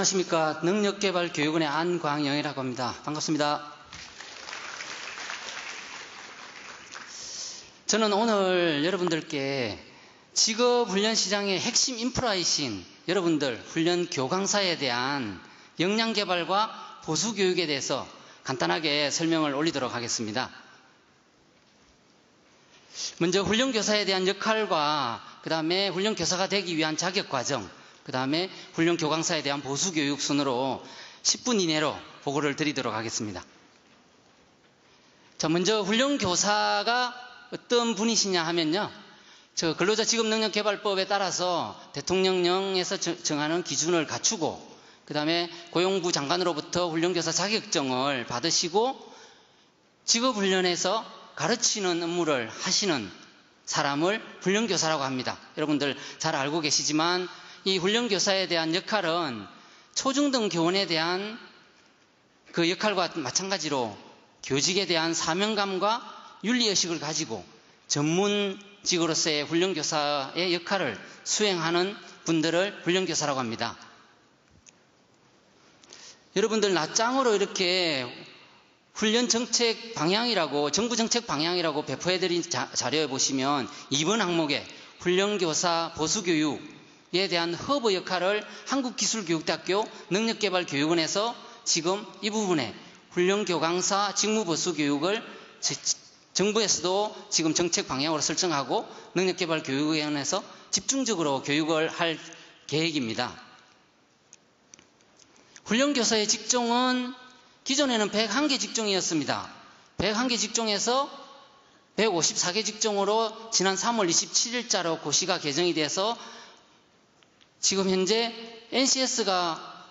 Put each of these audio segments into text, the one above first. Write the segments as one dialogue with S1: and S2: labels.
S1: 안녕하십니까. 능력개발교육원의 안광영이라고 합니다. 반갑습니다. 저는 오늘 여러분들께 직업훈련시장의 핵심 인프라이신 여러분들 훈련 교강사에 대한 역량개발과 보수교육에 대해서 간단하게 설명을 올리도록 하겠습니다. 먼저 훈련교사에 대한 역할과 그 다음에 훈련교사가 되기 위한 자격과정, 그 다음에 훈련교강사에 대한 보수교육 순으로 10분 이내로 보고를 드리도록 하겠습니다. 자, 먼저 훈련교사가 어떤 분이시냐 하면요, 근로자 직업능력개발법에 따라서 대통령령에서 정하는 기준을 갖추고 그 다음에 고용부 장관으로부터 훈련교사 자격증을 받으시고 직업훈련에서 가르치는 업무를 하시는 사람을 훈련교사라고 합니다. 여러분들 잘 알고 계시지만 이 훈련교사에 대한 역할은 초중등 교원에 대한 그 역할과 마찬가지로 교직에 대한 사명감과 윤리의식을 가지고 전문직으로서의 훈련교사의 역할을 수행하는 분들을 훈련교사라고 합니다. 여러분들 낮장으로 이렇게 훈련 정책 방향이라고, 정부 정책 방향이라고 배포해드린 자료에 보시면 2번 항목에 훈련교사 보수교육에 대한 허브 역할을 한국기술교육대학교 능력개발교육원에서 지금 이 부분에 훈련교강사 직무보수교육을 정부에서도 지금 정책 방향으로 설정하고 능력개발교육원에서 집중적으로 교육을 할 계획입니다. 훈련교사의 직종은 기존에는 101개 직종이었습니다. 101개 직종에서 154개 직종으로 지난 3월 27일자로 고시가 개정이 돼서 지금 현재 NCS가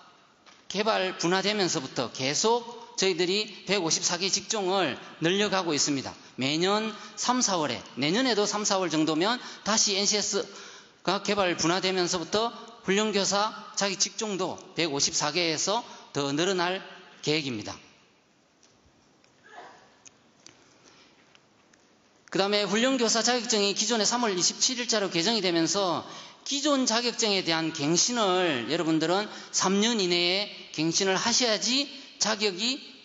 S1: 개발 분화되면서부터 계속 저희들이 154개 직종을 늘려가고 있습니다. 매년 3, 4월에, 내년에도 3, 4월 정도면 다시 NCS가 개발 분화되면서부터 훈련교사 자기 직종도 154개에서 더 늘어날 계획입니다. 그 다음에 훈련교사 자격증이 기존에 3월 27일자로 개정이 되면서 기존 자격증에 대한 갱신을 여러분들은 3년 이내에 갱신을 하셔야지 자격이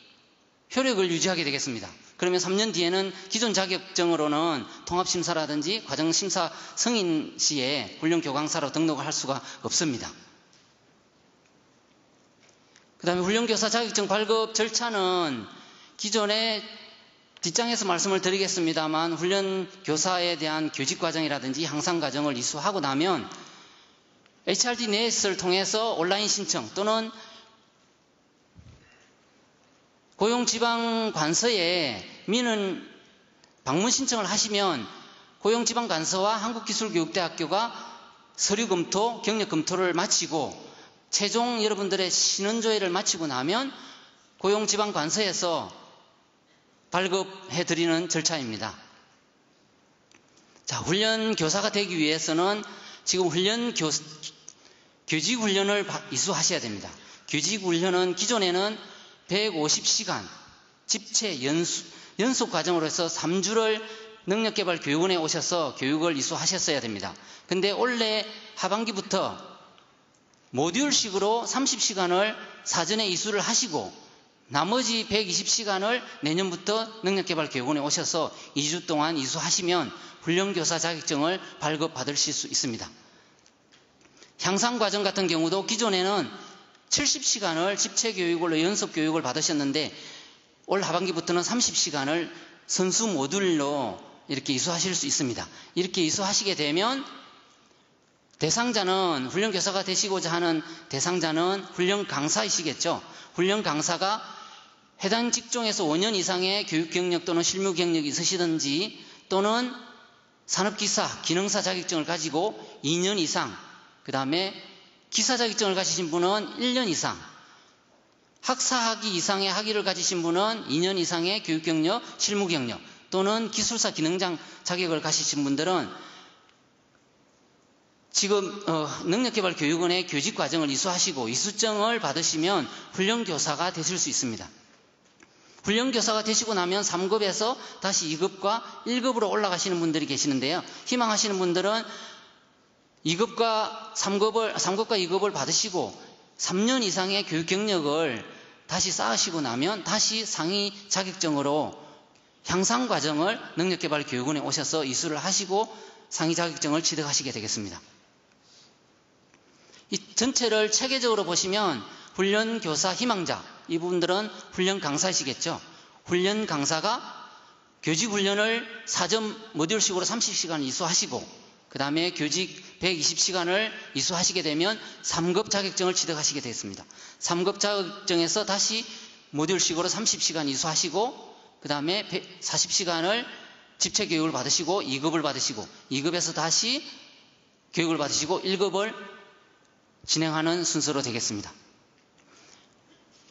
S1: 효력을 유지하게 되겠습니다. 그러면 3년 뒤에는 기존 자격증으로는 통합심사라든지 과정심사 승인 시에 훈련교강사로 등록을 할 수가 없습니다. 그 다음에 훈련교사 자격증 발급 절차는 기존에 뒷장에서 말씀을 드리겠습니다만 훈련교사에 대한 교직과정이라든지 향상과정을 이수하고 나면 HRD 넷을 통해서 온라인 신청 또는 고용지방관서에 민원 방문 신청을 하시면 고용지방관서와 한국기술교육대학교가 서류 검토, 경력 검토를 마치고 최종 여러분들의 신원조회를 마치고 나면 고용지방관서에서 발급해드리는 절차입니다. 자, 훈련교사가 되기 위해서는 지금 교직훈련을 이수하셔야 됩니다. 교직훈련은 기존에는 150시간 집체 연속 과정으로 해서 3주를 능력개발교육원에 오셔서 교육을 이수하셨어야 됩니다. 근데 올해 하반기부터 모듈식으로 30시간을 사전에 이수를 하시고 나머지 120시간을 내년부터 능력개발교육원에 오셔서 2주 동안 이수하시면 훈련교사 자격증을 발급받으실 수 있습니다. 향상과정 같은 경우도 기존에는 70시간을 집체교육으로 연속교육을 받으셨는데 올 하반기부터는 30시간을 선수 모듈로 이렇게 이수하실 수 있습니다. 이렇게 이수하시게 되면 대상자는 훈련교사가 되시고자 하는 대상자는 훈련강사이시겠죠. 훈련강사가 해당 직종에서 5년 이상의 교육경력 또는 실무경력이 있으시든지 또는 산업기사, 기능사 자격증을 가지고 2년 이상, 그 다음에 기사 자격증을 가지신 분은 1년 이상, 학사학위 이상의 학위를 가지신 분은 2년 이상의 교육경력, 실무경력 또는 기술사 기능장 자격을 가지신 분들은 지금 능력개발교육원의 교직과정을 이수하시고 이수증을 받으시면 훈련교사가 되실 수 있습니다. 훈련교사가 되시고 나면 3급에서 다시 2급과 1급으로 올라가시는 분들이 계시는데요. 희망하시는 분들은 2급과 3급과 2급을 받으시고 3년 이상의 교육 경력을 다시 쌓으시고 나면 다시 상위 자격증으로 향상 과정을 능력개발교육원에 오셔서 이수를 하시고 상위 자격증을 취득하시게 되겠습니다. 이 전체를 체계적으로 보시면 훈련 교사 희망자, 이 부분들은 훈련 강사이시겠죠. 훈련 강사가 교직 훈련을 사전 모듈식으로 30시간 이수하시고 그 다음에 교직 120시간을 이수하시게 되면 3급 자격증을 취득하시게 되겠습니다. 3급 자격증에서 다시 모듈식으로 30시간 이수하시고 그 다음에 40시간을 집체교육을 받으시고 2급을 받으시고 2급에서 다시 교육을 받으시고 1급을 진행하는 순서로 되겠습니다.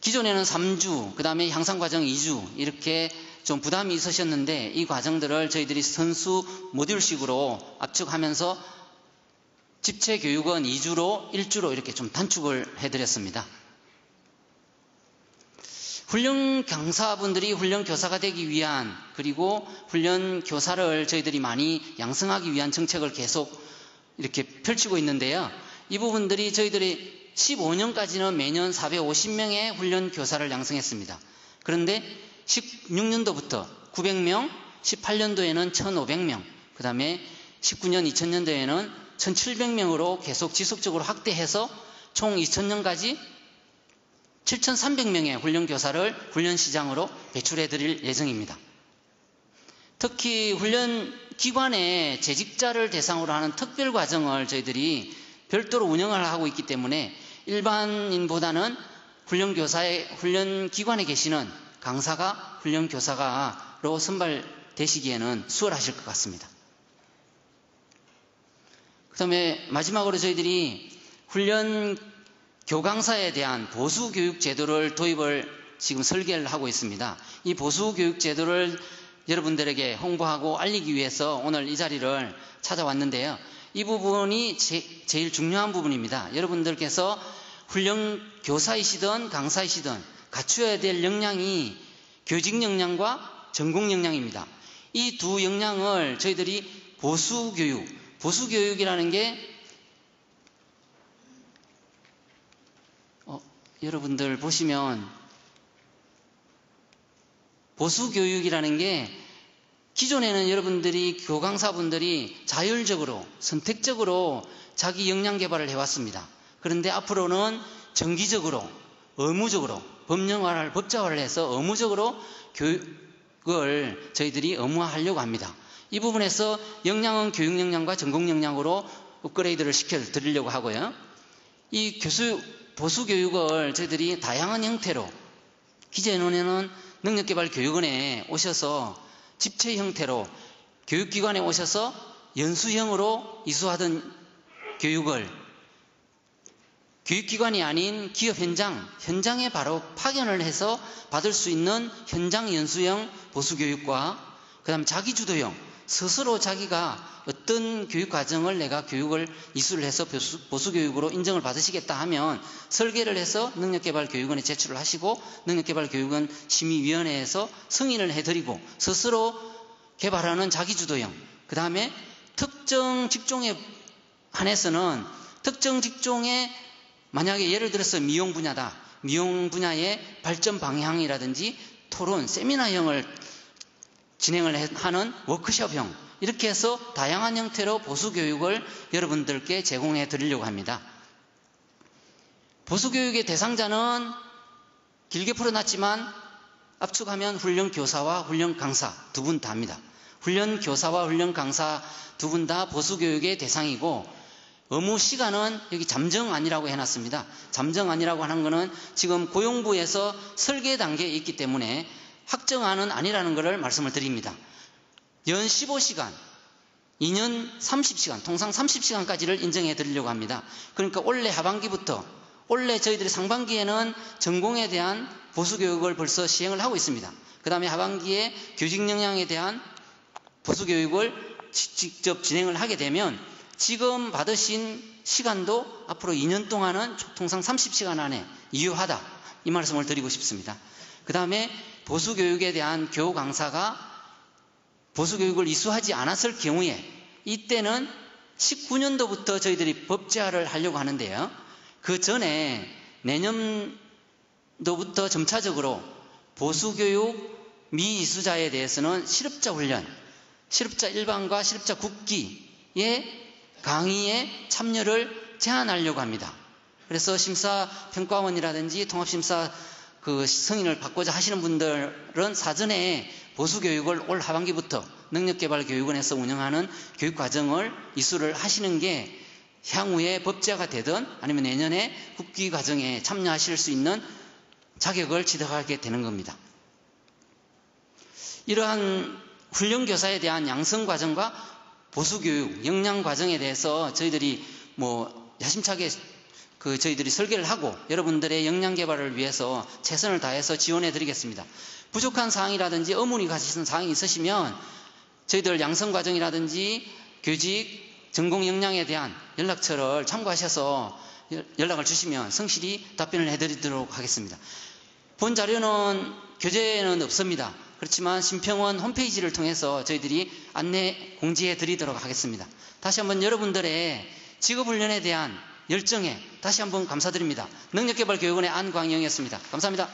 S1: 기존에는 3주, 그 다음에 향상과정 2주 이렇게 좀 부담이 있으셨는데 이 과정들을 저희들이 선수 모듈식으로 압축하면서 집체교육은 2주로 1주로 이렇게 좀 단축을 해드렸습니다. 훈련 강사분들이 훈련 교사가 되기 위한 그리고 훈련 교사를 저희들이 많이 양성하기 위한 정책을 계속 이렇게 펼치고 있는데요. 이 부분들이 저희들이 15년까지는 매년 450명의 훈련 교사를 양성했습니다. 그런데 16년도부터 900명, 18년도에는 1500명, 그 다음에 19년, 2000년도에는 1700명으로 계속 지속적으로 확대해서 총 2000년까지 7300명의 훈련교사를 훈련시장으로 배출해 드릴 예정입니다. 특히 훈련기관의 재직자를 대상으로 하는 특별과정을 저희들이 별도로 운영을 하고 있기 때문에 일반인보다는 훈련기관에 계시는 강사가 훈련교사로 선발되시기에는 수월하실 것 같습니다. 그 다음에 마지막으로 저희들이 훈련 교강사에 대한 보수교육 제도를 도입을 지금 설계를 하고 있습니다. 이 보수교육 제도를 여러분들에게 홍보하고 알리기 위해서 오늘 이 자리를 찾아왔는데요. 이 부분이 제일 중요한 부분입니다. 여러분들께서 훈련 교사이시든 강사이시든 갖추어야 될 역량이 교직 역량과 전공 역량입니다. 이 두 역량을 저희들이 보수교육이라는 게 여러분들 보시면 보수교육이라는 게 기존에는 여러분들이 교강사분들이 자율적으로 선택적으로 자기 역량 개발을 해왔습니다. 그런데 앞으로는 정기적으로 의무적으로 법정화를 해서 의무적으로 교육을 저희들이 의무화하려고 합니다. 이 부분에서 역량은 교육 역량과 전공 역량으로 업그레이드를 시켜드리려고 하고요. 이 보수교육을 저희들이 다양한 형태로 기존에는 능력개발교육원에 오셔서 집체 형태로 교육기관에 오셔서 연수형으로 이수하던 교육을 교육기관이 아닌 기업 현장에 바로 파견을 해서 받을 수 있는 현장 연수형 보수교육과 그 다음 자기주도형 스스로 자기가 어떤 교육과정을 내가 교육을 이수를 해서 보수교육으로 인정을 받으시겠다 하면 설계를 해서 능력개발교육원에 제출을 하시고 능력개발교육원 심의위원회에서 승인을 해드리고 스스로 개발하는 자기주도형 그 다음에 특정 직종에 한해서는 특정 직종에 만약에 예를 들어서 미용 분야다. 미용 분야의 발전 방향이라든지 토론, 세미나형을 진행을 하는 워크숍형 이렇게 해서 다양한 형태로 보수교육을 여러분들께 제공해 드리려고 합니다. 보수교육의 대상자는 길게 풀어놨지만 압축하면 훈련교사와 훈련강사 두 분 다입니다. 훈련교사와 훈련강사 두 분 다 보수교육의 대상이고 의무 시간은 여기 잠정안이라고 해놨습니다. 잠정안이라고 하는 것은 지금 고용부에서 설계 단계에 있기 때문에 확정안은 아니라는 것을 말씀을 드립니다. 연 15시간, 2년 30시간, 통상 30시간까지를 인정해 드리려고 합니다. 그러니까 올해 하반기부터 올해 저희들이 상반기에는 전공에 대한 보수교육을 벌써 시행을 하고 있습니다. 그 다음에 하반기에 교직 역량에 대한 보수교육을 직접 진행을 하게 되면 지금 받으신 시간도 앞으로 2년 동안은 통상 30시간 안에 유효하다. 이 말씀을 드리고 싶습니다. 그 다음에 보수교육에 대한 교우 강사가 보수교육을 이수하지 않았을 경우에 이때는 19년도부터 저희들이 법제화를 하려고 하는데요. 그 전에 내년도부터 점차적으로 보수교육 미이수자에 대해서는 실업자 훈련, 실업자 일반과 실업자 국기의 강의에 참여를 제한하려고 합니다. 그래서 심사평가원이라든지 통합심사 승인을 받고자 하시는 분들은 사전에 보수교육을 올 하반기부터 능력개발교육원에서 운영하는 교육과정을 이수를 하시는 게 향후에 법제화가 되든 아니면 내년에 국기과정에 참여하실 수 있는 자격을 취득하게 되는 겁니다. 이러한 훈련교사에 대한 양성과정과 보수교육, 역량과정에 대해서 저희들이 야심차게 저희들이 설계를 하고 여러분들의 역량 개발을 위해서 최선을 다해서 지원해 드리겠습니다. 부족한 사항이라든지 의문이 가시는 사항이 있으시면 저희들 양성과정이라든지 교직, 전공 역량에 대한 연락처를 참고하셔서 연락을 주시면 성실히 답변을 해드리도록 하겠습니다. 본 자료는 교재에는 없습니다. 그렇지만 심평원 홈페이지를 통해서 저희들이 안내 공지해 드리도록 하겠습니다. 다시 한번 여러분들의 직업훈련에 대한 열정에 다시 한번 감사드립니다. 능력개발교육원의 안광영이었습니다. 감사합니다.